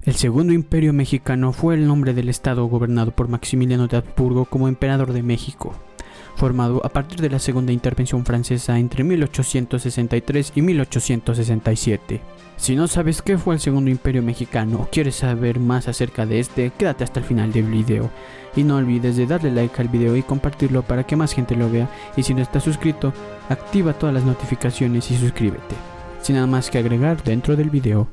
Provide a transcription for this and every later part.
El Segundo Imperio Mexicano fue el nombre del estado gobernado por Maximiliano de Habsburgo como emperador de México, formado a partir de la segunda intervención francesa entre 1863 y 1867. Si no sabes qué fue el Segundo Imperio Mexicano o quieres saber más acerca de este, quédate hasta el final del video. Y no olvides de darle like al video y compartirlo para que más gente lo vea, y si no estás suscrito, activa todas las notificaciones y suscríbete. Sin nada más que agregar dentro del video.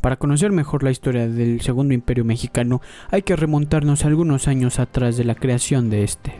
Para conocer mejor la historia del Segundo Imperio Mexicano, hay que remontarnos algunos años atrás de la creación de este.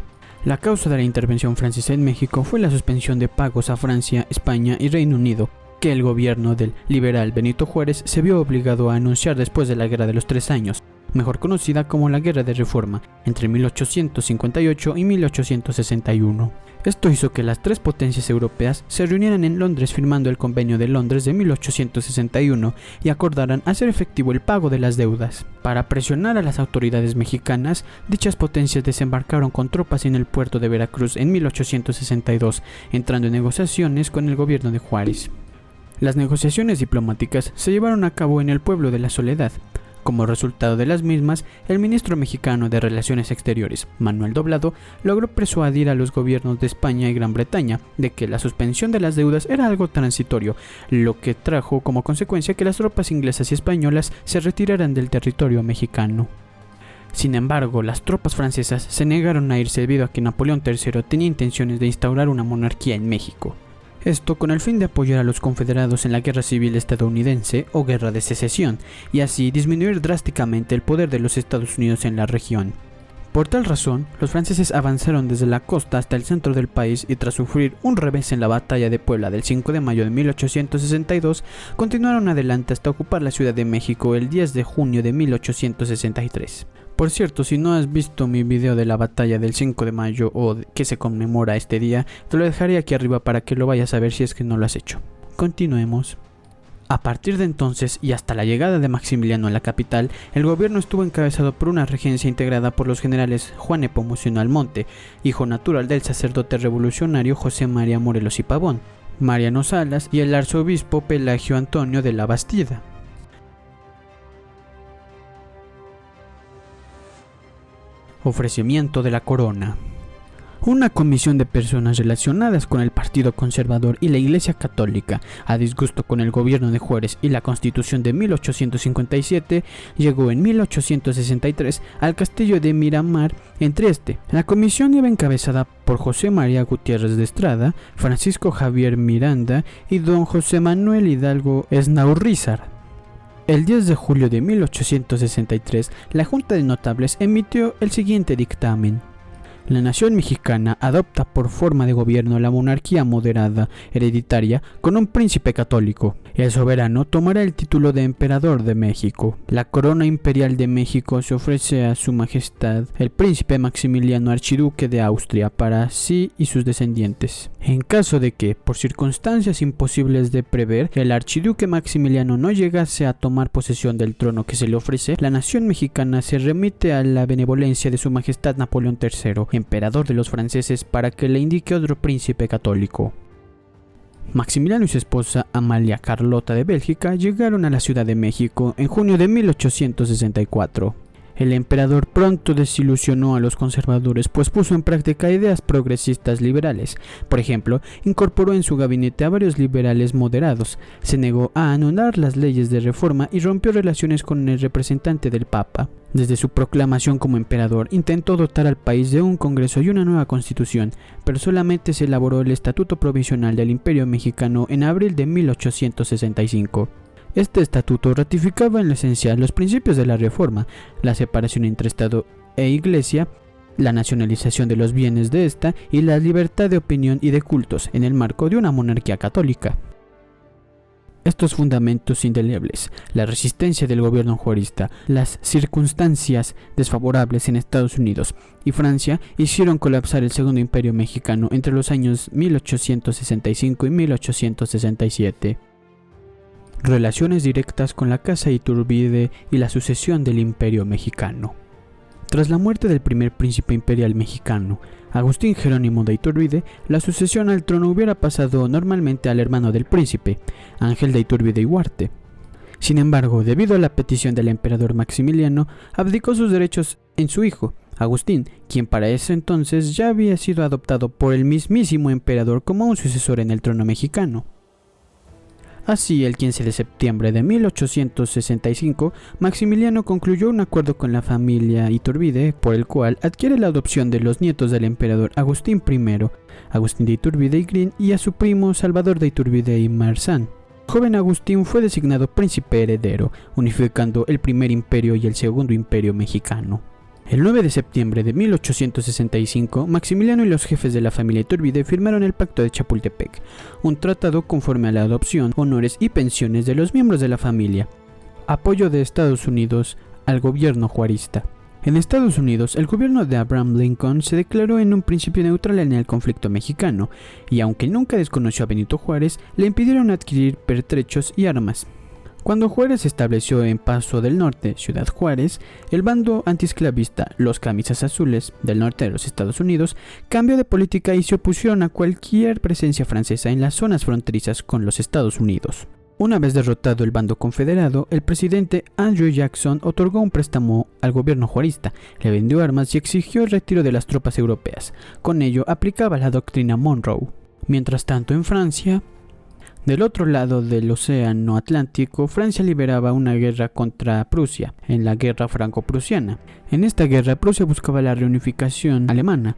La causa de la intervención francesa en México fue la suspensión de pagos a Francia, España y Reino Unido, que el gobierno del liberal Benito Juárez se vio obligado a anunciar después de la Guerra de los 3 años, mejor conocida como la Guerra de Reforma, entre 1858 y 1861. Esto hizo que las tres potencias europeas se reunieran en Londres firmando el Convenio de Londres de 1861 y acordaran hacer efectivo el pago de las deudas. Para presionar a las autoridades mexicanas, dichas potencias desembarcaron con tropas en el puerto de Veracruz en 1862, entrando en negociaciones con el gobierno de Juárez. Las negociaciones diplomáticas se llevaron a cabo en el pueblo de La Soledad. Como resultado de las mismas, el ministro mexicano de Relaciones Exteriores, Manuel Doblado, logró persuadir a los gobiernos de España y Gran Bretaña de que la suspensión de las deudas era algo transitorio, lo que trajo como consecuencia que las tropas inglesas y españolas se retiraran del territorio mexicano. Sin embargo, las tropas francesas se negaron a irse debido a que Napoleón III tenía intenciones de instaurar una monarquía en México. Esto con el fin de apoyar a los confederados en la Guerra Civil Estadounidense o Guerra de Secesión, y así disminuir drásticamente el poder de los Estados Unidos en la región. Por tal razón, los franceses avanzaron desde la costa hasta el centro del país y tras sufrir un revés en la batalla de Puebla del 5 de mayo de 1862, continuaron adelante hasta ocupar la Ciudad de México el 10 de junio de 1863. Por cierto, si no has visto mi video de la batalla del 5 de mayo o que se conmemora este día, te lo dejaré aquí arriba para que lo vayas a ver si es que no lo has hecho. Continuemos. A partir de entonces y hasta la llegada de Maximiliano a la capital, el gobierno estuvo encabezado por una regencia integrada por los generales Juan Nepomuceno Almonte, hijo natural del sacerdote revolucionario José María Morelos y Pavón, Mariano Salas y el arzobispo Pelagio Antonio de la Bastida. Ofrecimiento de la corona. Una comisión de personas relacionadas con el Partido Conservador y la Iglesia Católica, a disgusto con el gobierno de Juárez y la Constitución de 1857, llegó en 1863 al castillo de Miramar en Trieste. La comisión iba encabezada por José María Gutiérrez de Estrada, Francisco Javier Miranda y don José Manuel Hidalgo Esnaurrizar. El 10 de julio de 1863, la Junta de Notables emitió el siguiente dictamen. La nación mexicana adopta por forma de gobierno la monarquía moderada, hereditaria, con un príncipe católico. El soberano tomará el título de emperador de México. La corona imperial de México se ofrece a su majestad, el príncipe Maximiliano Archiduque de Austria, para sí y sus descendientes. En caso de que, por circunstancias imposibles de prever, el archiduque Maximiliano no llegase a tomar posesión del trono que se le ofrece, la nación mexicana se remite a la benevolencia de su majestad Napoleón III, emperador de los franceses, para que le indique otro príncipe católico. Maximiliano y su esposa Amalia Carlota de Bélgica llegaron a la Ciudad de México en junio de 1864. El emperador pronto desilusionó a los conservadores, pues puso en práctica ideas progresistas liberales. Por ejemplo, incorporó en su gabinete a varios liberales moderados, se negó a anular las leyes de reforma y rompió relaciones con el representante del Papa. Desde su proclamación como emperador, intentó dotar al país de un congreso y una nueva constitución, pero solamente se elaboró el Estatuto Provisional del Imperio Mexicano en abril de 1865. Este estatuto ratificaba en lo esencial los principios de la reforma, la separación entre Estado e Iglesia, la nacionalización de los bienes de esta y la libertad de opinión y de cultos en el marco de una monarquía católica. Estos fundamentos indelebles, la resistencia del gobierno juarista, las circunstancias desfavorables en Estados Unidos y Francia hicieron colapsar el Segundo Imperio Mexicano entre los años 1865 y 1867. Relaciones directas con la Casa Iturbide y la sucesión del Imperio Mexicano. Tras la muerte del primer príncipe imperial mexicano, Agustín Jerónimo de Iturbide, la sucesión al trono hubiera pasado normalmente al hermano del príncipe, Ángel de Iturbide y Huarte. Sin embargo, debido a la petición del emperador Maximiliano, abdicó sus derechos en su hijo, Agustín, quien para ese entonces ya había sido adoptado por el mismísimo emperador como un sucesor en el trono mexicano. Así, el 15 de septiembre de 1865, Maximiliano concluyó un acuerdo con la familia Iturbide, por el cual adquiere la adopción de los nietos del emperador Agustín I, Agustín de Iturbide y Green, y a su primo Salvador de Iturbide y Marzán. El joven Agustín fue designado príncipe heredero, unificando el primer imperio y el segundo imperio mexicano. El 9 de septiembre de 1865, Maximiliano y los jefes de la familia Iturbide firmaron el Pacto de Chapultepec, un tratado conforme a la adopción, honores y pensiones de los miembros de la familia. Apoyo de Estados Unidos al gobierno juarista. En Estados Unidos, el gobierno de Abraham Lincoln se declaró en un principio neutral en el conflicto mexicano, y aunque nunca desconoció a Benito Juárez, le impidieron adquirir pertrechos y armas. Cuando Juárez se estableció en Paso del Norte, Ciudad Juárez, el bando antiesclavista, los Camisas Azules, del norte de los Estados Unidos, cambió de política y se opusieron a cualquier presencia francesa en las zonas fronterizas con los Estados Unidos. Una vez derrotado el bando confederado, el presidente Andrew Jackson otorgó un préstamo al gobierno juarista, le vendió armas y exigió el retiro de las tropas europeas. Con ello aplicaba la doctrina Monroe. Mientras tanto, en Francia, del otro lado del océano Atlántico, Francia liberaba una guerra contra Prusia, en la Guerra Franco-Prusiana. En esta guerra, Prusia buscaba la reunificación alemana.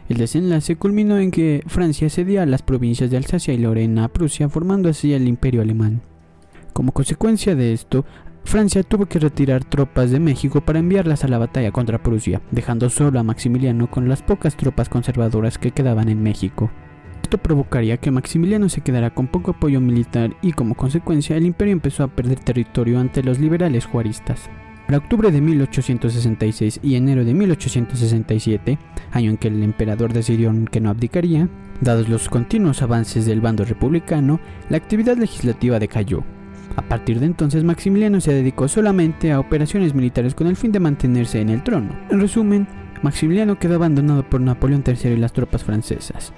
El desenlace culminó en que Francia cedía las provincias de Alsacia y Lorena a Prusia, formando así el Imperio Alemán. Como consecuencia de esto, Francia tuvo que retirar tropas de México para enviarlas a la batalla contra Prusia, dejando solo a Maximiliano con las pocas tropas conservadoras que quedaban en México. Esto provocaría que Maximiliano se quedara con poco apoyo militar y, como consecuencia, el imperio empezó a perder territorio ante los liberales juaristas. Para octubre de 1866 y enero de 1867, año en que el emperador decidió que no abdicaría, dados los continuos avances del bando republicano, la actividad legislativa decayó. A partir de entonces, Maximiliano se dedicó solamente a operaciones militares con el fin de mantenerse en el trono. En resumen, Maximiliano quedó abandonado por Napoleón III y las tropas francesas.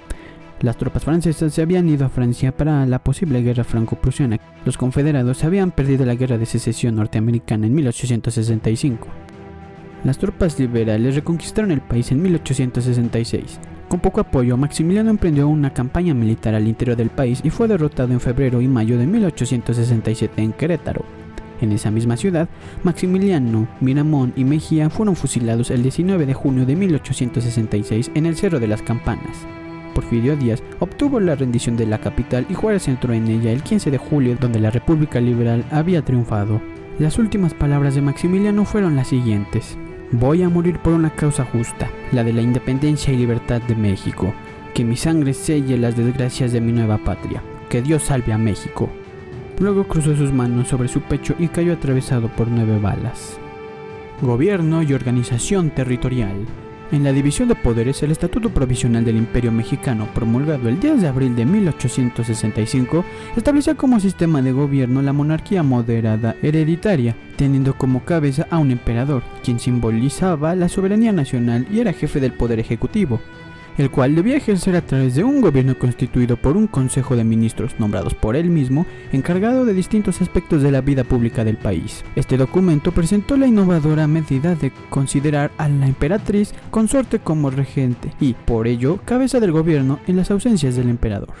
Las tropas francesas se habían ido a Francia para la posible guerra franco-prusiana. Los confederados habían perdido la guerra de secesión norteamericana en 1865. Las tropas liberales reconquistaron el país en 1866. Con poco apoyo, Maximiliano emprendió una campaña militar al interior del país y fue derrotado en febrero y mayo de 1867 en Querétaro. En esa misma ciudad, Maximiliano, Miramón y Mejía fueron fusilados el 19 de junio de 1866 en el Cerro de las Campanas. Porfirio Díaz obtuvo la rendición de la capital y Juárez entró en ella el 15 de julio, donde la República Liberal había triunfado. Las últimas palabras de Maximiliano fueron las siguientes: voy a morir por una causa justa, la de la independencia y libertad de México. Que mi sangre selle las desgracias de mi nueva patria. Que Dios salve a México. Luego cruzó sus manos sobre su pecho y cayó atravesado por 9 balas. Gobierno y organización territorial. En la división de poderes, el Estatuto Provisional del Imperio Mexicano, promulgado el 10 de abril de 1865, establecía como sistema de gobierno la monarquía moderada hereditaria, teniendo como cabeza a un emperador, quien simbolizaba la soberanía nacional y era jefe del poder ejecutivo, el cual debía ejercer a través de un gobierno constituido por un consejo de ministros nombrados por él mismo, encargado de distintos aspectos de la vida pública del país. Este documento presentó la innovadora medida de considerar a la emperatriz consorte como regente y, por ello, cabeza del gobierno en las ausencias del emperador.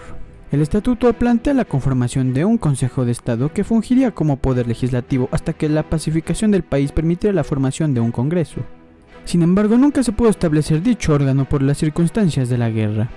El estatuto plantea la conformación de un Consejo de Estado que fungiría como poder legislativo hasta que la pacificación del país permitiera la formación de un Congreso. Sin embargo, nunca se pudo establecer dicho órgano por las circunstancias de la guerra.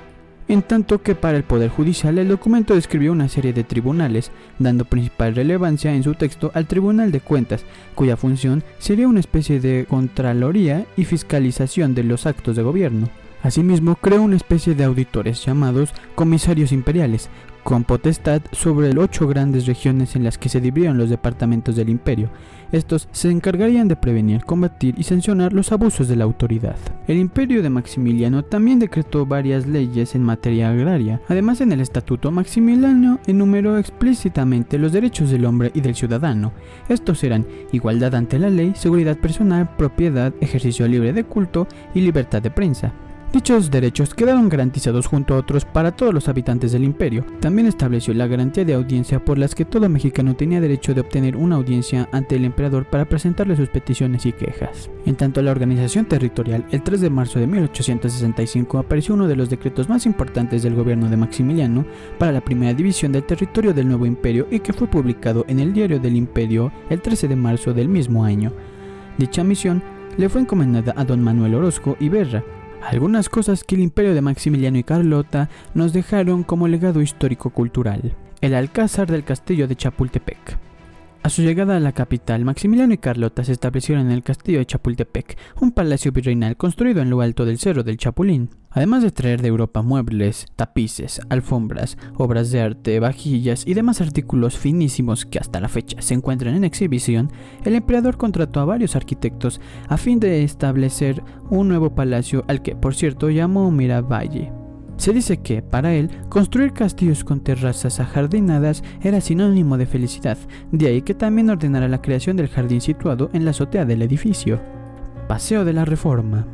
En tanto que para el Poder Judicial, el documento describió una serie de tribunales, dando principal relevancia en su texto al Tribunal de Cuentas, cuya función sería una especie de contraloría y fiscalización de los actos de gobierno. Asimismo, creó una especie de auditores llamados comisarios imperiales, con potestad sobre 8 grandes regiones en las que se dividieron los departamentos del imperio. Estos se encargarían de prevenir, combatir y sancionar los abusos de la autoridad. El imperio de Maximiliano también decretó varias leyes en materia agraria. Además, en el estatuto, Maximiliano enumeró explícitamente los derechos del hombre y del ciudadano. Estos eran igualdad ante la ley, seguridad personal, propiedad, ejercicio libre de culto y libertad de prensa. Dichos derechos quedaron garantizados junto a otros para todos los habitantes del imperio. También estableció la garantía de audiencia por las que todo mexicano tenía derecho de obtener una audiencia ante el emperador para presentarle sus peticiones y quejas. En tanto a la organización territorial, el 3 de marzo de 1865 apareció uno de los decretos más importantes del gobierno de Maximiliano para la primera división del territorio del nuevo imperio y que fue publicado en el Diario del Imperio el 13 de marzo del mismo año. Dicha misión le fue encomendada a don Manuel Orozco y Berra. Algunas cosas que el imperio de Maximiliano y Carlota nos dejaron como legado histórico-cultural. El alcázar del castillo de Chapultepec. A su llegada a la capital, Maximiliano y Carlota se establecieron en el castillo de Chapultepec, un palacio virreinal construido en lo alto del Cerro del Chapulín. Además de traer de Europa muebles, tapices, alfombras, obras de arte, vajillas y demás artículos finísimos que hasta la fecha se encuentran en exhibición, el emperador contrató a varios arquitectos a fin de establecer un nuevo palacio al que, por cierto, llamó Miravalle. Se dice que, para él, construir castillos con terrazas ajardinadas era sinónimo de felicidad, de ahí que también ordenara la creación del jardín situado en la azotea del edificio. Paseo de la Reforma.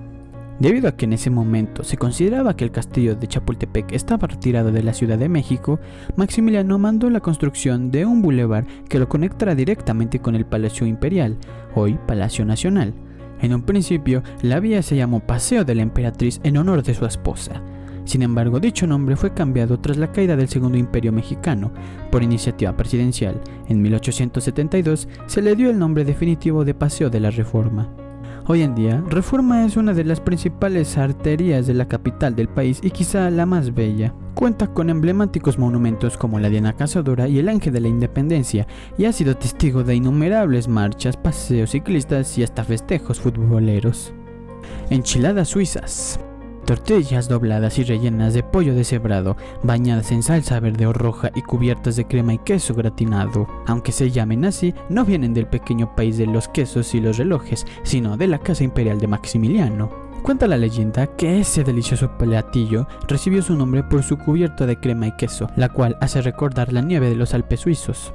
Debido a que en ese momento se consideraba que el castillo de Chapultepec estaba retirado de la Ciudad de México, Maximiliano mandó la construcción de un bulevar que lo conectara directamente con el Palacio Imperial, hoy Palacio Nacional. En un principio, la vía se llamó Paseo de la Emperatriz en honor de su esposa. Sin embargo, dicho nombre fue cambiado tras la caída del Segundo Imperio Mexicano. Por iniciativa presidencial, en 1872 se le dio el nombre definitivo de Paseo de la Reforma. Hoy en día, Reforma es una de las principales arterias de la capital del país y quizá la más bella. Cuenta con emblemáticos monumentos como la Diana Cazadora y el Ángel de la Independencia, y ha sido testigo de innumerables marchas, paseos ciclistas y hasta festejos futboleros. Enchiladas suizas. Tortillas dobladas y rellenas de pollo deshebrado, bañadas en salsa verde o roja y cubiertas de crema y queso gratinado. Aunque se llamen así, no vienen del pequeño país de los quesos y los relojes, sino de la casa imperial de Maximiliano. Cuenta la leyenda que ese delicioso platillo recibió su nombre por su cubierta de crema y queso, la cual hace recordar la nieve de los Alpes suizos.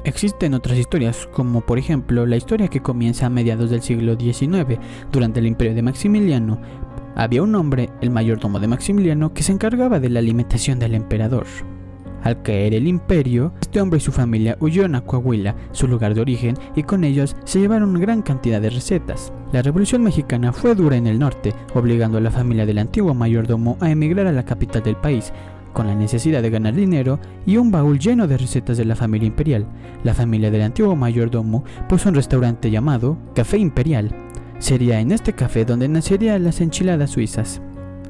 Existen otras historias, como por ejemplo la historia que comienza a mediados del siglo XIX, durante el imperio de Maximiliano. Había un hombre, el mayordomo de Maximiliano, que se encargaba de la alimentación del emperador. Al caer el imperio, este hombre y su familia huyeron a Coahuila, su lugar de origen, y con ellos se llevaron gran cantidad de recetas. La Revolución Mexicana fue dura en el norte, obligando a la familia del antiguo mayordomo a emigrar a la capital del país, con la necesidad de ganar dinero y un baúl lleno de recetas de la familia imperial. La familia del antiguo mayordomo puso un restaurante llamado Café Imperial. Sería en este café donde nacerían las enchiladas suizas.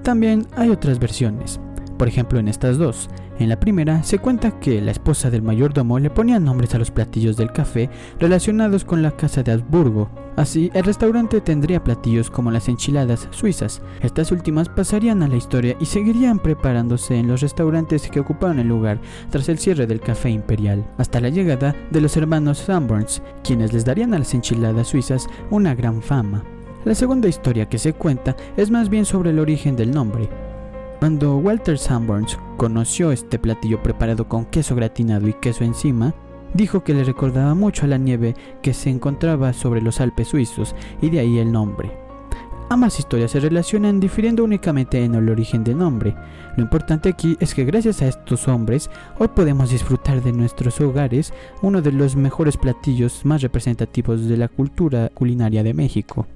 También hay otras versiones, por ejemplo en estas dos. En la primera se cuenta que la esposa del mayordomo le ponía nombres a los platillos del café relacionados con la casa de Habsburgo. Así, el restaurante tendría platillos como las enchiladas suizas. Estas últimas pasarían a la historia y seguirían preparándose en los restaurantes que ocuparon el lugar tras el cierre del Café Imperial, hasta la llegada de los hermanos Sanborns, quienes les darían a las enchiladas suizas una gran fama. La segunda historia que se cuenta es más bien sobre el origen del nombre. Cuando Walter Sanborns conoció este platillo preparado con queso gratinado y queso encima, dijo que le recordaba mucho a la nieve que se encontraba sobre los Alpes suizos, y de ahí el nombre. Ambas historias se relacionan difiriendo únicamente en el origen del nombre. Lo importante aquí es que gracias a estos hombres, hoy podemos disfrutar de nuestros hogares uno de los mejores platillos más representativos de la cultura culinaria de México.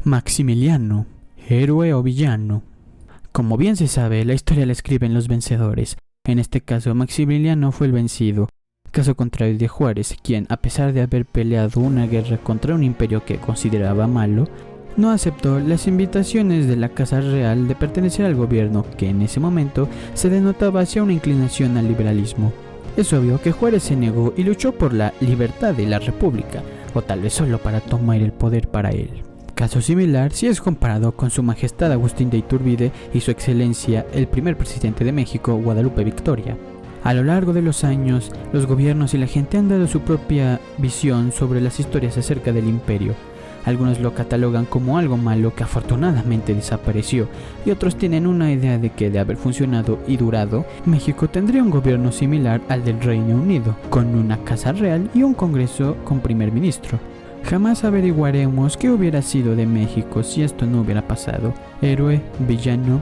Maximiliano, héroe o villano. Como bien se sabe, la historia la escriben los vencedores. En este caso, Maximiliano fue el vencido. Caso contrario de Juárez, quien, a pesar de haber peleado una guerra contra un imperio que consideraba malo, no aceptó las invitaciones de la Casa Real de pertenecer al gobierno, que en ese momento se denotaba hacia una inclinación al liberalismo. Es obvio que Juárez se negó y luchó por la libertad de la república, o tal vez solo para tomar el poder para él. Caso similar si es comparado con su majestad Agustín de Iturbide y su excelencia el primer presidente de México, Guadalupe Victoria. A lo largo de los años, los gobiernos y la gente han dado su propia visión sobre las historias acerca del imperio. Algunos lo catalogan como algo malo que afortunadamente desapareció, y otros tienen una idea de que, de haber funcionado y durado, México tendría un gobierno similar al del Reino Unido, con una casa real y un congreso con primer ministro. Jamás averiguaremos qué hubiera sido de México si esto no hubiera pasado. Héroe, villano,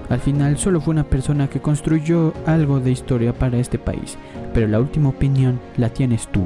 al final solo fue una persona que construyó algo de historia para este país, pero la última opinión la tienes tú.